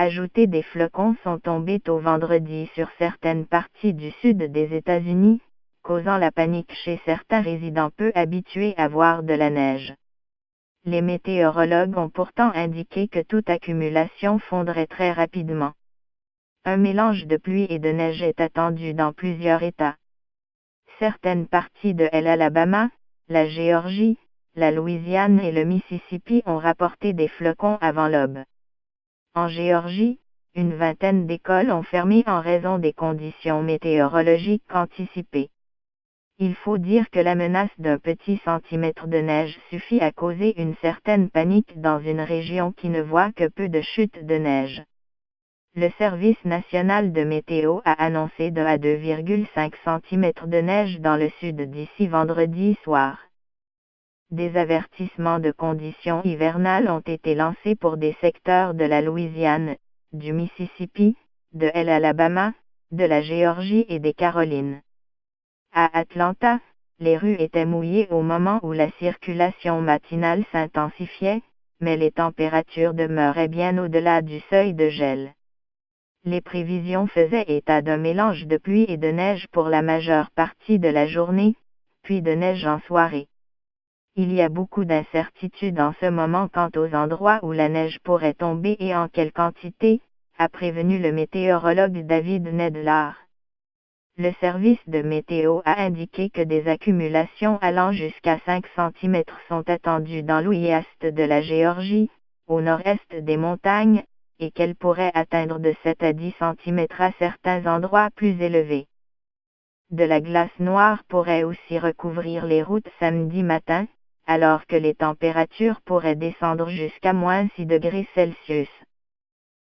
Ajouter des flocons sont tombés tôt vendredi sur certaines parties du sud des États-Unis, causant la panique chez certains résidents peu habitués à voir de la neige. Les météorologues ont pourtant indiqué que toute accumulation fondrait très rapidement. Un mélange de pluie et de neige est attendu dans plusieurs États. Certaines parties de l'Alabama, la Géorgie, la Louisiane et le Mississippi ont rapporté des flocons avant l'aube. En Géorgie, une vingtaine d'écoles ont fermé en raison des conditions météorologiques anticipées. Il faut dire que la menace d'un petit centimètre de neige suffit à causer une certaine panique dans une région qui ne voit que peu de chutes de neige. Le Service national de météo a annoncé 2 à 2,5 cm de neige dans le sud d'ici vendredi soir. Des avertissements de conditions hivernales ont été lancés pour des secteurs de la Louisiane, du Mississippi, de l'Alabama, de la Géorgie et des Carolines. À Atlanta, les rues étaient mouillées au moment où la circulation matinale s'intensifiait, mais les températures demeuraient bien au-delà du seuil de gel. Les prévisions faisaient état d'un mélange de pluie et de neige pour la majeure partie de la journée, puis de neige en soirée. Il y a beaucoup d'incertitudes en ce moment quant aux endroits où la neige pourrait tomber et en quelle quantité, a prévenu le météorologue David Nedlar. Le service de météo a indiqué que des accumulations allant jusqu'à 5 cm sont attendues dans l'ouest de la Géorgie, au nord-est des montagnes, et qu'elles pourraient atteindre de 7 à 10 cm à certains endroits plus élevés. De la glace noire pourrait aussi recouvrir les routes samedi matin, alors que les températures pourraient descendre jusqu'à -6 degrés Celsius.